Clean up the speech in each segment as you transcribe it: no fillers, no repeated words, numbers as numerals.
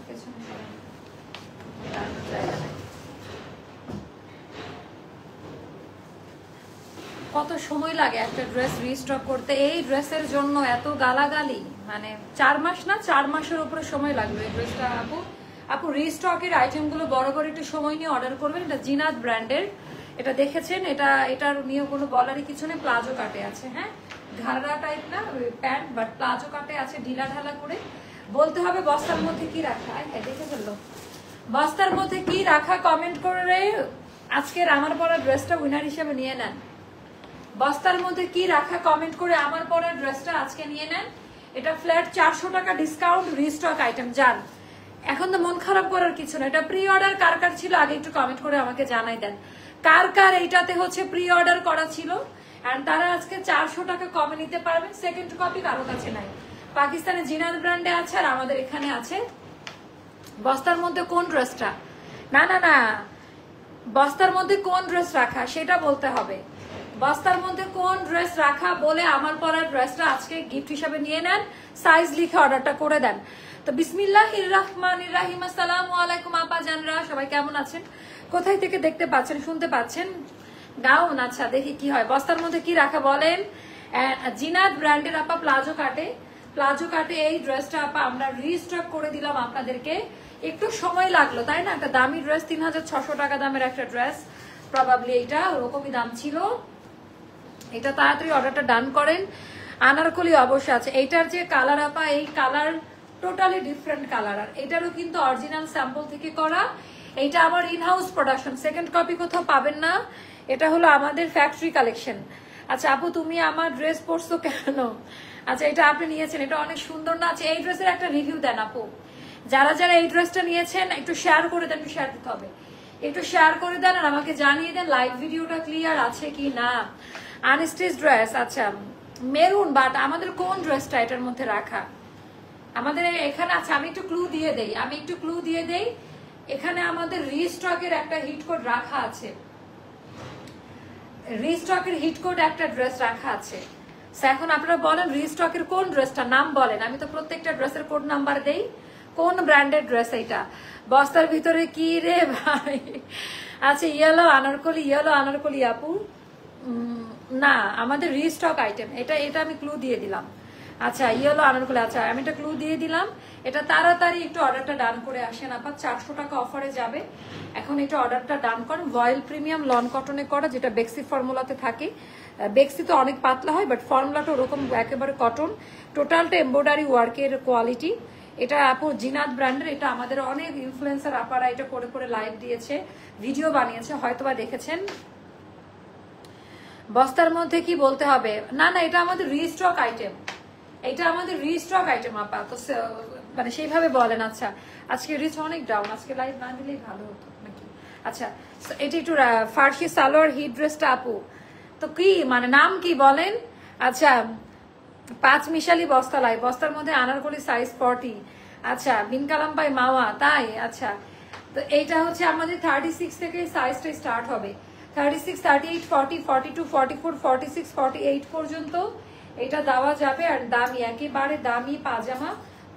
পেছনে কত সময় লাগে একটা ড্রেস রিস্টক করতে। এই ড্রেসের জন্য এত গালাগালি, মানে 4 মাস না 4 মাসের উপরে সময় লাগবে এই ড্রেসটা। আপু রিস্টকের আইটেমগুলো বড় বড় একটু সময় নিয়ে অর্ডার করবেন। এটা জিনাত ব্র্যান্ডের, এটা দেখেছেন, এটার নিয়ে কোনো বলারই কিছু নেই। প্লাজো কাটে আছে, হ্যাঁ ঘাড়া টাইপ না প্যান্ট, বাট প্লাজো কাটে আছে ঢিলা ঢালা করে। বলতে হবে বস্তার মধ্যে কি রাখা, হ্যাঁ দেখে ফেললো বস্তার মধ্যে কি রাখা। কমেন্ট করে আজকের আমার পরা ড্রেসটা উইনার হিসেবে নিয়ে নেন। বস্তার মধ্যে কি রাখা কমেন্ট করে আমার পরা ড্রেসটা আজকে নিয়ে নেন। এটা ফ্ল্যাট 400 টাকা ডিসকাউন্ট, রিস্টক আইটেম। যান, এখন তো মন খারাপ করার কিছু না। এটা প্রি অর্ডার কার কার ছিল আগে একটু কমেন্ট করে আমাকে জানাই দেন। কার কার এইটাতে হচ্ছে প্রি অর্ডার করা ছিল, এন্ড তারা আজকে 400 টাকা কমে নিতে পারবেন। সেকেন্ড কপি কারো কাছে নাই, পাকিস্তানের জিনাত ব্র্যান্ডে আছে আর আমাদের এখানে আছে। বস্তার মধ্যে কোন ড্রেসটা, না না না, বস্তার মধ্যে কোন ড্রেস রাখা সেটা বলতে হবে। বস্তার মধ্যে কোন ড্রেস রাখা বলে আমার পরা ড্রেসটা আজকে গিফট হিসাবে নিয়ে নেন। সাইজ লিখে অর্ডারটা করে দেন। তো বিসমিল্লাহির রহমানির রহিম। আসসালামু আলাইকুম আপা জানরা, সবাই কেমন আছেন? কোথায় থেকে দেখতে পাচ্ছেন শুনতে পাচ্ছেন? গাউন, আচ্ছা দেখি কি হয়। বস্তার মধ্যে কি রাখা বলেন। জিনাত ব্র্যান্ডের আপা প্লাজো কাটে এই ড্রেসটা আপা আমরা রিস্টক করে দিলাম আপনাদেরকে। একটু সময় লাগলো তাই না, একটা দামি ড্রেস 3600 টাকা দামের একটা ড্রেস, প্রবাবলি এইটা ওরকমই দাম ছিল। এটা তাড়াতাড়ি অর্ডারটা ডান করেন। আনারকলি অবশ্যই আছে। এইটার যে কালার আপা, এই কালার টোটালি ডিফারেন্ট কালার, আর এটারও কিন্তু অরিজিনাল স্যাম্পল থেকে করা। এইটা আমার ইনহাউস প্রোডাকশন, সেকেন্ড কপি কোথাও পাবেন না। এটা হলো আমাদের ফ্যাক্টরি কালেকশন। আচ্ছা আপু তুমি আমার ড্রেস পরছো কেন? আচ্ছা এটা আপনি নিয়েছেন, এটা অনেক সুন্দর না? আচ্ছা এই ড্রেসের একটা রিভিউ দেন আপু। যারা যারা এই ড্রেসটা নিয়েছেন একটু শেয়ার করে দেন, একটু শেয়ার দিতে হবে, একটু শেয়ার করে দেন আর আমাকে জানিয়ে দেন লাইভ ভিডিওটা ক্লিয়ার আছে কি না। আনস্টিচ ড্রেস, আচ্ছা মেরুন, বাট আমাদের কোন ড্রেসটা এটার মধ্যে রাখা? আমাদের এখানে আছে, আমি একটু ক্লু দিয়ে দেই। এখানে আমাদের রিস্টকের একটা হিট কোড রাখা আছে, রিস্টকের হিট কোড একটা ড্রেস রাখা আছে। এখন আপনারা বলেন রিস্টকের কোন ড্রেসটা নাম বলেন। আমি তো প্রত্যেকটা ড্রেসের কোড নাম্বার দেই। কোন ব্র্যান্ডের ড্রেস এইটা? বস্তার ভিতরে কি রে ভাই? আচ্ছা ইয়েলো আনারকলি আপু, না আমাদের রিস্টক আইটেম এটা আমি ক্লু দিয়ে দিলাম। আচ্ছা ইয়েলো আনারকলি, আচ্ছা আমি এটা ক্লু দিয়ে দিলাম। এটা তাড়াতাড়ি একটু অর্ডারটা ডান করে আসেন আপা, 400 টাকা অফারে যাবে। এখন এটা অর্ডারটা ডান করেন। ভয়েল প্রিমিয়াম লন কটনে করা, যেটা বেক্সি ফর্মুলাতে থাকে। বেক্সি তো অনেক পাতলা হয়, বাট ফর্মুলাটা ওরকম একেবারে কটন। টোটালটা এমব্রয়ডারি ওয়ার্কের কোয়ালিটি। এটা আপু জিনাত ব্র্যান্ডের। এটা আমাদের অনেক ইনফ্লুয়েন্সার আপারা এটা করে করে লাইভ দিয়েছে, ভিডিও বানিয়েছে, হয়তোবা দেখেছেন। বস্তার মধ্যে কি বলতে হবে, না না এটা আমাদের রিস্টক আইটেম, আপা। তো মানে সেইভাবে বলেন। আচ্ছা আজকে রিচ অনেক ডাউন, আজকে লাইভ না দিলেই ভালো হতো নাকি। আচ্ছা এটা একটু ফার্সি সালোয়ার হিট ড্রেসটা আপু, তো কি মানে নাম কি বলেন? আচ্ছা 5 মিশালি বস্তার মধ্যে আনারকলি সাইজ 40। আচ্ছা বিন কালাম পাই মাওয়া, তাই? আচ্ছা তো এইটা হচ্ছে আমাদের 36 থেকে সাইজটা স্টার্ট হবে। 36, 38, 40, 42, 44, 46, 48 পর্যন্ত এটা দেওয়া যাবে। আর দামি, একেবারে দামি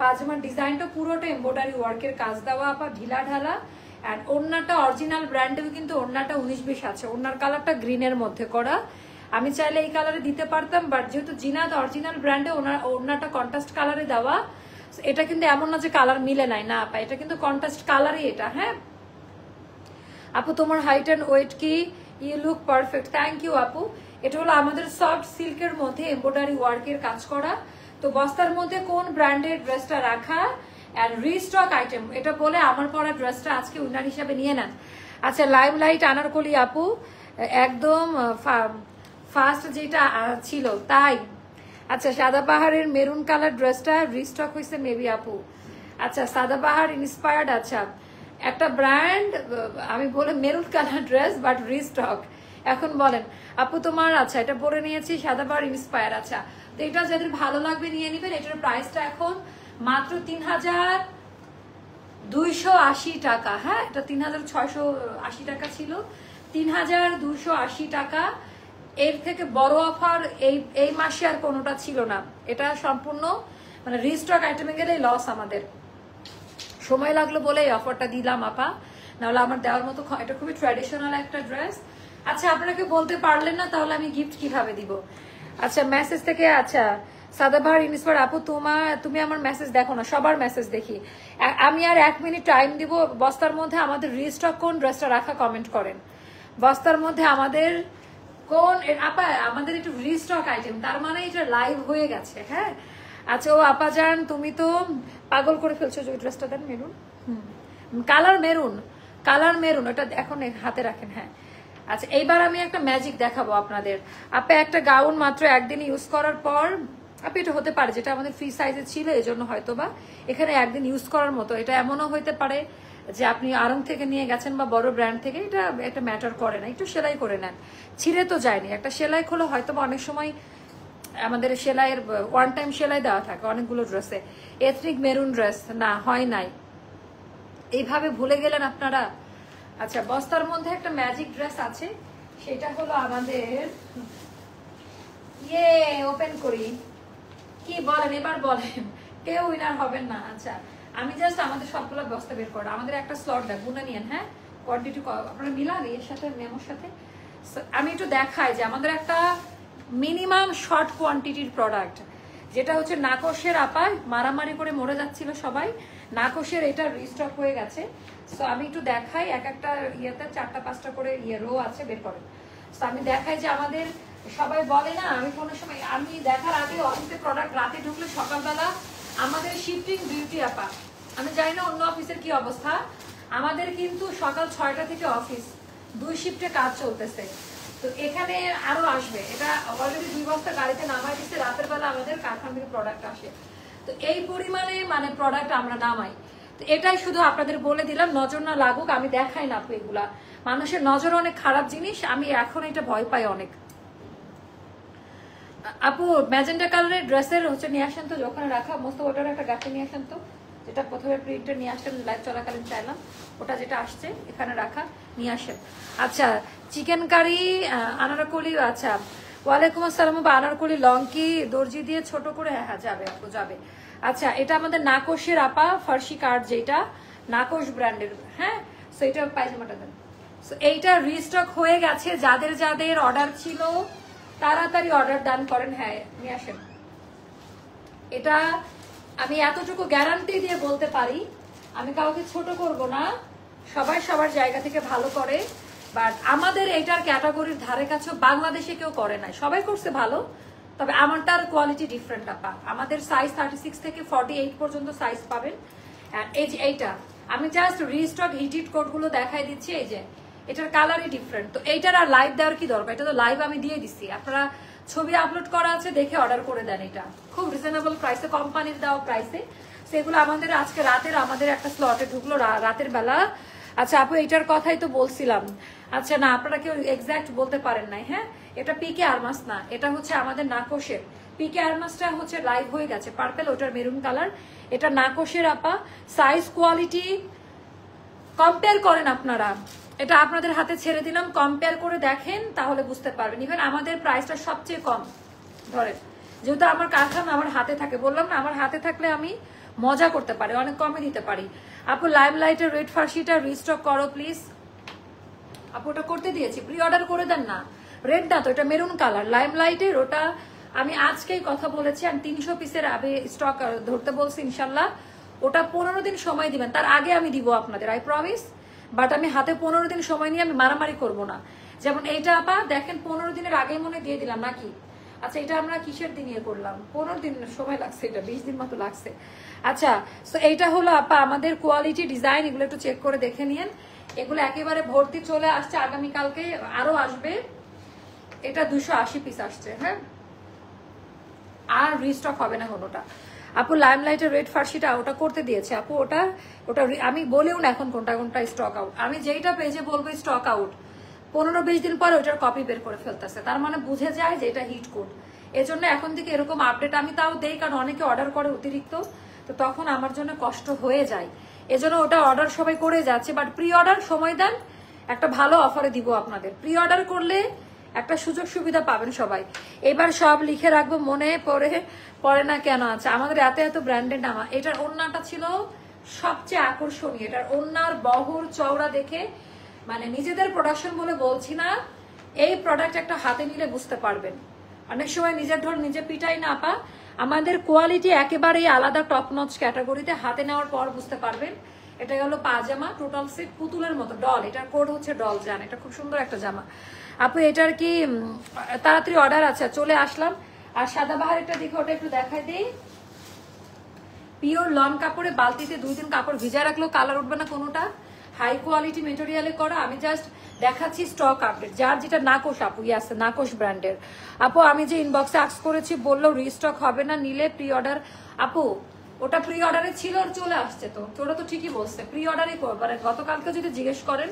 পাজামার ডিজাইনটা পুরোটা এমব্রয়ডারি ওয়ার্কের কাজ দেওয়া আপা, ঢিলা ঢালা। অ্যান্ড ওড়নাটা অরিজিনাল ব্র্যান্ডের, কিন্তু ওড়নাটা 19-20 আছে। ওড়নার কালারটা গ্রিনের মধ্যে করা। আমি চাইলে এই কালারে দিতে পারতাম, বাট যেহেতু জিনাত অরিজিনাল ব্র্যান্ডে ওড়নাটা কন্ট্রাস্ট কালারে দেওয়া, এটা কিন্তু এমন না যে কালার মিলে নাই, না আপা এটা কিন্তু কন্ট্রাস্ট কালারই এটা। হ্যাঁ আপু তোমার হাইট অ্যান্ড ওয়েট কি? You look perfect, thank you আপু। এটা হলো আমাদের সফট সিল্কের মধ্যে এমব্রয়ডারি ওয়ার্কের কাজ করা। তো বস্তার মধ্যে কোন ব্র্যান্ডের ড্রেসটা রাখা অ্যান্ড রিস্টক আইটেম এটা বলে আমার পরা ড্রেসটা আজকে উইনার হিসাবে নিয়ে নেন। আচ্ছা লাইম লাইট আনারকলি আপু, একদম ফার্স্ট যেটা ছিল তাই। আচ্ছা সাদা পাহাড়ের মেরুন কালার ড্রেসটা রিস্টক হয়েছে মেবি আপু। আচ্ছা সাদা পাহাড় ইন্সপায়ার্ড, আচ্ছা একটা ব্র্যান্ড আমি বলে maroon colour dress but restock. এখন বলেন আপু তোমার, আচ্ছা এটা পরে নিয়েছি সাদা পাহাড় ইন্সপায়ার। আচ্ছা তো এটা যাদের ভালো লাগবে নিয়ে নিবেন। এটার প্রাইসটা এখন মাত্র 3280 টাকা। হ্যাঁ এটা 3680 টাকা ছিল, 3280 টাকা। এর থেকে বড় অফার এই মাসে আর কোনোটা ছিল না। এটা সম্পূর্ণ মানে রিস্টক আইটেমে গেলে লস আমাদের। সময় লাগলো বলে এই অফারটা দিলাম আপা, নাহলে আমার দেওয়ার মতো এটা খুবই ট্র্যাডিশনাল একটা ড্রেস। আচ্ছা আপনাকে বলতে পারলেন না, তাহলে আমি গিফট কিভাবে দিব? আচ্ছা মেসেজ থেকে, আচ্ছা সাদাবাহার ইনস্পার আপু তুমি আমার মেসেজ দেখো না? সবার মেসেজ দেখি। আমি আর 1 মিনিট টাইম দিব। বস্তার মধ্যে আমাদের রিস্টক কোন ড্রেসটা রাখা কমেন্ট করেন। বস্তার মধ্যে আমাদের কোন আপা আমাদের একটু রিস্টক আইটেম, তার মানে এটা লাইভ হয়ে গেছে। হ্যাঁ আচ্ছা ও আপা জান তুমি তো পাগল করে ফেলছো। যে ড্রেসটা দেন মেরুন, কালার মেরুন, ওটা এখন হাতে রাখেন। হ্যাঁ আচ্ছা এইবার আমি একটা ম্যাজিক দেখাবো আপনাদের। আপনি একটা গাউন মাত্র একদিন ইউজ করার পর, আপনি এটা হতে পারে যেটা আমাদের ফ্রি সাইজে ছিল এই জন্য হয়তো বা এখানে একদিন ইউজ করার মতো। এটা এমনও হইতে পারে যে আপনি আরং থেকে নিয়ে গেছেন বা বড় ব্র্যান্ড থেকে, এটা একটা ম্যাটার করে না। একটু সেলাই করে নেন, ছিঁড়ে তো যায়নি। একটা সেলাই খোলো হয়তো বা অনেক সময় আমাদের সেলাইয়ের ওয়ান টাইম সেলাই দেওয়া থাকে অনেকগুলো ড্রেসে। এথনিক মেরুন ড্রেস না হয় নাই, এইভাবে ভুলে গেলেন আপনারা। আচ্ছা বস্তার মধ্যে একটা ম্যাজিক ড্রেস আছে, সেটা হলো আমাদের ওপেন করি। কি বলেন এবার বলেন, কেউ উইনার হবেন না। আচ্ছা আমি জাস্ট আমাদের সবগুলো বস্তা বের করা, আমাদের একটা স্লট দেখ গুনে নিয়েন। হ্যাঁ কোয়ান্টিটি আপনারা মিলান এর সাথে মেমোর সাথে। আমি একটু দেখাই যে আমাদের একটা মিনিমাম শর্ট কোয়ান্টিটির প্রোডাক্ট, যেটা হচ্ছে নাকশের আপায় মারামারি করে মরে যাচ্ছিল সবাই। নাকশের এটা রিস্টক হয়ে গেছে। সো আমি একটু দেখাই, এক একটা ইয়েতে 4টা-5টা করে রো আছে, বের করেন। সো আমি দেখাই যে আমাদের সবাই বলে না, আমি কোনো সময় আমি দেখার আগে অফিসে প্রোডাক্ট রাতে ঢুকলে সকালবেলা আমাদের শিফটিং ডিউটি আপা, আমি জানি না অন্য অফিসের কি অবস্থা, আমাদের কিন্তু সকাল 6টা থেকে অফিস, 2 শিফটে কাজ চলতেছে। তো এখানে আরো আসবে, এটা অলরেডি 2 বস্তা গাড়িতে নামাই দিচ্ছে। রাতের বেলা আমাদের কারখানা থেকে প্রোডাক্ট আসে, তো এই পরিমাণে মানে প্রোডাক্ট আমরা নামাই। তো এটাই শুধু আপনাদের বলে দিলাম, নজর না লাগুক। আমি দেখাই না আপু এগুলা, মানুষের নজর অনেক খারাপ জিনিস, আমি এখন এটা ভয় পাই অনেক। আপু ম্যাজেন্টা কালারের ড্রেসের হচ্ছে নিয়ে আসেন তো, যখন রাখা মস্ত ওটার একটা গাছে নিয়ে আসেন তো, যেটা প্রথমে প্রিন্টে নিয়ে আসেন লাইভ চলাকালীন চাইলাম, ওটা যেটা আসছে এখানে রাখা নিয়ে আসেন। আচ্ছা চিকেন কারি আনারকলি, আচ্ছা ওয়ালাইকুম আসসালাম। বা আনারকলি লং কি দর্জি দিয়ে ছোট করে? হ্যাঁ যাবে আপু যাবে। আচ্ছা এটা আমাদের নাকশের আপা ফার্সি কার্ড, যেটা নাকশ ব্র্যান্ডের। হ্যাঁ সো এটা পায়জামাটা দেন। সো এইটা রিস্টক হয়ে গেছে, যাদের যাদের অর্ডার ছিল তাড়াতাড়ি অর্ডার ডান করেন। হ্যাঁ নিয়ে আসেন। এটা আমি এতটুকু গ্যারান্টি দিয়ে বলতে পারি, আমি কাউকে ছোট করব না, সবাই সবার জায়গা থেকে ভালো করে। বাট আমাদের এটার ক্যাটাগরির ধারে কাছে বাংলাদেশে কেউ করে নাই, সবাই করছে ভালো, তবে আমারটার কোয়ালিটি ডিফারেন্ট আপা। আমাদের সাইজ 36 থেকে 48 পর্যন্ত সাইজ পাবেন। এই যে এইটা আমি জাস্ট রিস্টক হিট কোডগুলো দেখাই দিচ্ছি, এই যে এটার কালারই ডিফারেন্ট। তো এইটার আর লাইভ দেওয়ার কি দরকার, এটা তো লাইভ আমি দিয়ে দিচ্ছি, আপনারা ছবি আপলোড করা আছে দেখে অর্ডার করে দেন। এটা খুব রিজনেবল প্রাইসে, কোম্পানির দেওয়া প্রাইসে। সেগুলো আমাদের আজকে রাতের আমাদের একটা স্লটে ঢুকলো রাতের বেলা। আচ্ছা আপু এইটার কথাই তো বলছিলাম। আচ্ছা না আপনারা কেউ এক্সাক্ট বলতে পারেন নাই। হ্যাঁ এটা পিকে আরমাস না, এটা হচ্ছে আমাদের নাকশের। পিকে আরমাসটা হচ্ছে লাইভ হয়ে গেছে পার্পেল, ওটার মেরুন কালার। এটা নাকশের আপা, সাইজ কোয়ালিটি কম্পেয়ার করেন আপনারা, এটা আপনাদের হাতে ছেড়ে দিলাম, কম্পেয়ার করে দেখেন তাহলে বুঝতে পারবেন। ইভেন আমাদের প্রাইসটা সবচেয়ে কম ধরেন, যেহেতু আমার কারখানা আমার হাতে থাকে, বললাম না আমার হাতে থাকলে আমি মজা করতে পারি, অনেক কমে দিতে পারি। আপু লাইম লাইটের রেড ফার্সিটা রিস্টক করো প্লিজ। আপু ওটা করতে দিয়েছি, প্রি অর্ডার করে দেন না। রেড না তো, এটা মেরুন কালার লাইম লাইটের, ওটা আমি আজকেই কথা বলেছি। আমি 300 পিসের আগে স্টক ধরতে বলছি, ইনশাল্লাহ ওটা 15 দিন সময় দিবেন, তার আগে আমি দিব আপনাদের, আই প্রমিস। বাট আমি হাতে 15 দিন সময় নিয়ে আমি মারামারি করব না। যেমন এইটা আপা দেখেন 15 দিনের আগেই মনে দিয়ে দিলাম নাকি। আচ্ছা এটা আমরা কিসের দিন ইয়ে করলাম, 15 দিন সময় লাগছে, এটা 20 দিন মতো লাগছে। আচ্ছা তো এইটা হলো আপা আমাদের কোয়ালিটি ডিজাইন, এগুলো একটু চেক করে দেখে নিন। এগুলো একেবারে ভর্তি চলে আসছে, আগামীকালকে আরো আসবে। এটা 280 পিস আসছে। হ্যাঁ আর রিস্টক হবে না কোনোটা। আপু লাইমলাইটের রেড ফার্সিটা ওটা করতে দিয়েছে আপু, ওটা ওটা আমি বলেও না এখন কোনটা কোনটা স্টক আউট। আমি যেইটা পেজে বলবো স্টক আউট, 15-20 দিন পরে ওটার কপি বের করে ফেলতেছে, তার মানে বুঝে যায় যে এটা হিট কোড। এজন্য এখন থেকে এরকম আপডেট আমি তাও দেই, কারণ অনেকে অর্ডার করে অতিরিক্ত, তো তখন আমার জন্য কষ্ট হয়ে যায়। এজন্য ওটা অর্ডার সবাই করে যাচ্ছে। বাট প্রি অর্ডার সময় দেন, একটা ভালো অফারে দিব আপনাদের। প্রি অর্ডার করলে একটা সুযোগ সুবিধা পাবেন সবাই। এবার সব লিখে রাখবো, মনে পড়ে না কেন। আছে আমাদের এত এত ব্র্যান্ডেড নাম। এটার ওড়নাটা ছিল সবচেয়ে আকর্ষণীয়। এটার ওড়নার বহর চওড়া দেখে মানে নিজেদের প্রোডাকশন বলে বলছি না, এই প্রোডাক্ট একটা হাতে নিলে বুঝতে পারবেন। অনেক সময় নিজের ধর নিজে পিটাই না পা, আমাদের কোয়ালিটি একেবারেই আলাদা, টপ নচ ক্যাটাগরিতে। হাতে নেওয়ার পর বুঝতে পারবেন। এটা হলো পাজামা, টোটাল সেট পুতুলের মতো ডল। এটার কোড হচ্ছে ডল জান। এটা খুব সুন্দর একটা জামা আপু। এটার কি তাড়াতাড়ি অর্ডার আছে? চলে আসলাম। আর সাদাবাহারেরটা দেখে ওটা একটু দেখাই দিই। পিওর লন কাপড়ে বালতিতে 2 দিন কাপড় ভিজা রাখলেও কালার উঠবে না কোনোটা। হাই কোয়ালিটি মেটেরিয়ালে করা। আমি জাস্ট দেখাচ্ছি স্টক আপডেট। যার যেটা নাকোশ আপু, ইয়াস নাকোশ ব্র্যান্ডের আপু। আমি যে ইনবক্সে আক্স করেছি বললো রিস্টক হবে না, নিলে প্রি অর্ডার। আপু ওটা প্রি অর্ডারে ছিল আর চলে আসছে, তো ওটা তো ঠিকই বলছে, প্রি অর্ডারই করবেন। গতকালকে যদি জিজ্ঞেস করেন,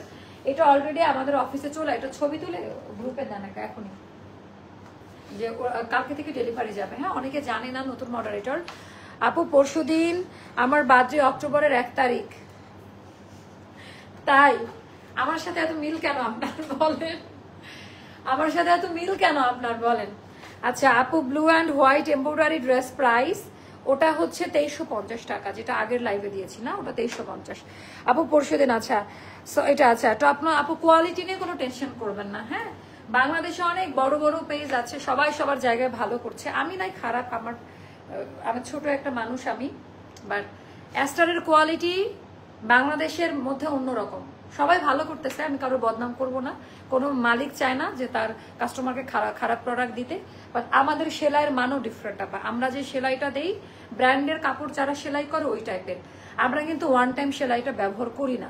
এটা অলরেডি আমাদের অফিসে চলে, এটা ছবি তুলে গ্রুপে দেন এখনই, যে কালকে থেকে ডেলিভারি যাবে। হ্যাঁ, অনেকে জানে না, নতুন মডারেটর আপু। পরশুদিন আমার বার্থডে, অক্টোবরের 1 তারিখ। তাই আমার সাথে এত মিল কেন আপনার বলেন? আমার সাথে এত মিল কেন আপনার বলেন? আচ্ছা আপু, blue and white embroidery dress price ওটা হচ্ছে 2350 টাকা, যেটা আগের লাইভে দিয়েছি না, ওটা 2350 আপু পরশুদিন। আচ্ছা সো এটা আচ্ছা টপ না আপু, কোয়ালিটি নিয়ে কোনো টেনশন করবেন না। হ্যাঁ, বাংলাদেশে অনেক বড় বড় পেজ আছে, সবাই সবার জায়গায় ভালো করছে। আমি নাই খারাপ, আমার ছোট একটা মানুষ আমি, বাট অ্যাস্টারের কোয়ালিটি বাংলাদেশের মধ্যে অন্যরকম। সবাই ভালো করতেছে, আমি কারো বদনাম করব না। কোনো মালিক চায় না যে তার কাস্টমারকে খারাপ প্রোডাক্ট দিতে, বাট আমাদের সেলাইয়ের মানও ডিফারেন্ট। আমরা যে সেলাইটা দেই, ব্র্যান্ডের কাপড় যারা সেলাই করে ওই টাইপের, আমরা কিন্তু ওয়ান টাইম সেলাইটা ব্যবহার করি না।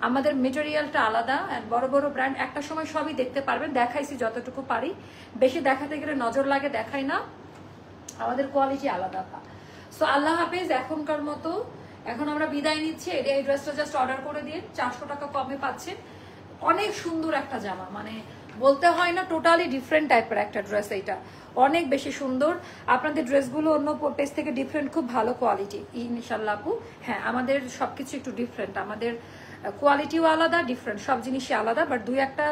আমাদের মেটেরিয়ালটা আলাদা। বড় বড় ব্র্যান্ড একটা সময় সবই দেখতে পারবেন, দেখাইছি যতটুকু পারি। বেশি দেখাতে গেলে নজর লাগে, দেখাই না। আমাদের কোয়ালিটি আলাদা। সো আল্লাহ হাফেজ। এখনকার মতো এখন আমরা বিদায় নিচ্ছি। এই ড্রেসটা জাস্ট অর্ডার করে দিয়ে 400 টাকা কমে পাচ্ছেন। অনেক সুন্দর একটা জামা, মানে বলতে হয় না, টোটালি ডিফারেন্ট টাইপের একটা ড্রেস। এইটা অনেক বেশি সুন্দর। আপনাদের ড্রেসগুলো অন্য পেজ থেকে ডিফারেন্ট, খুব ভালো কোয়ালিটি ইনশাল্লাহ আপু। হ্যাঁ, আমাদের সবকিছু একটু ডিফারেন্ট, আমাদের কোয়ালিটিও আলাদা, ডিফারেন্ট, সব জিনিসই আলাদা, বাট 2-1টা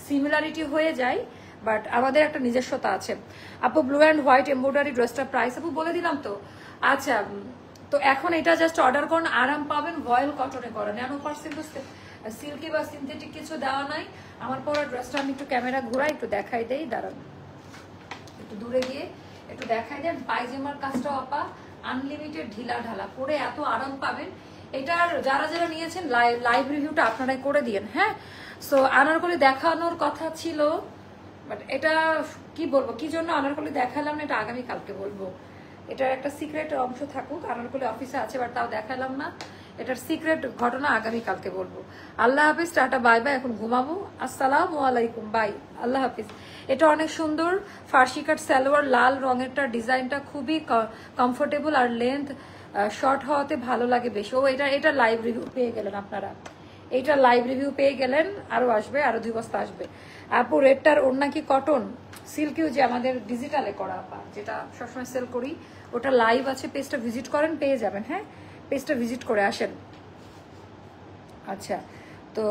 সিমিলারিটি হয়ে যায়, বাট আমাদের একটা নিজস্বতা আছে আপু। ব্লু অ্যান্ড হোয়াইট এমব্রয়ডারি ড্রেসটার প্রাইস আপু বলে দিলাম তো। আচ্ছা, তো এখন এটা জাস্ট অর্ডার করুন, আরাম পাবেন। ভয়েল কটনে করা, 90% সিল্কি বা সিনথেটিক কিছু দেওয়া নাই। আমার পরা ড্রেসটা আমি একটু ক্যামেরা ঘুরাই, একটু দেখাই দেই, দাঁড়ান একটু দূরে গিয়ে একটু দেখাই দেন। পায়জামার কাজটা আপা আনলিমিটেড ঢিলা ঢালা, পরে এত আরাম পাবেন। এটার যারা যারা নিয়েছেন লাইভ রিভিউটা আপনারাই করে দিয়েন। হ্যাঁ, সো আনারকলি দেখানোর কথা ছিল, বাট এটা কি বলবো, কি জন্য আনারকলি দেখালাম না, এটা আগামীকালকে বলবো। এটার একটা সিক্রেট অংশ থাকুক, আনারকলি অফিসে আছে, বাট তাও দেখালাম না। এটার সিক্রেট ঘটনা আগামীকালকে বলবো। আল্লাহ হাফিজ, টাটা, বাই বাই। এখন ঘুমাবো। আসসালামু আলাইকুম, বাই, আল্লাহ হাফিজ। এটা অনেক সুন্দর ফার্সি কাট সালোয়ার, লাল রঙেরটা, ডিজাইনটা খুবই কমফোর্টেবল, আর লেন্থ শর্ট হওয়াতে ভালো লাগে বেশি। ও এটা লাইভ রিভিউ পেয়ে গেলেন আপনারা, এইটা লাইভ রিভিউ পেয়ে গেলেন। আরো আসবে, আরো 2 বস্তা আসবে আপু। রেডটার ওড়না কি কটন সিল্কিও, যে আমাদের ডিজিটালে করা আপা, যেটা সবসময় সেল করি, ওটা লাইভ আছে, পেজটা ভিজিট করেন, পেয়ে যাবেন। হ্যাঁ, পেজটা ভিজিট করে আসেন। আচ্ছা, তো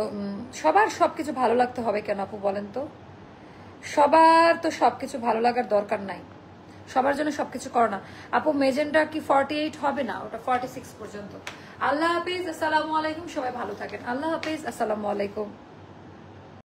সবার সবকিছু ভালো লাগতে হবে কেন আপু বলেন তো? সবার তো সবকিছু ভালো লাগার দরকার নাই, সবার জন্য সবকিছু করো না আপু। মেজেন্টা কি 48 হবে না, ওটা 46 পর্যন্ত। আল্লাহ হাফিজ, আসসালামু আলাইকুম, সবাই ভালো থাকেন। আল্লাহ হাফিজ, আসসালামু আলাইকুম।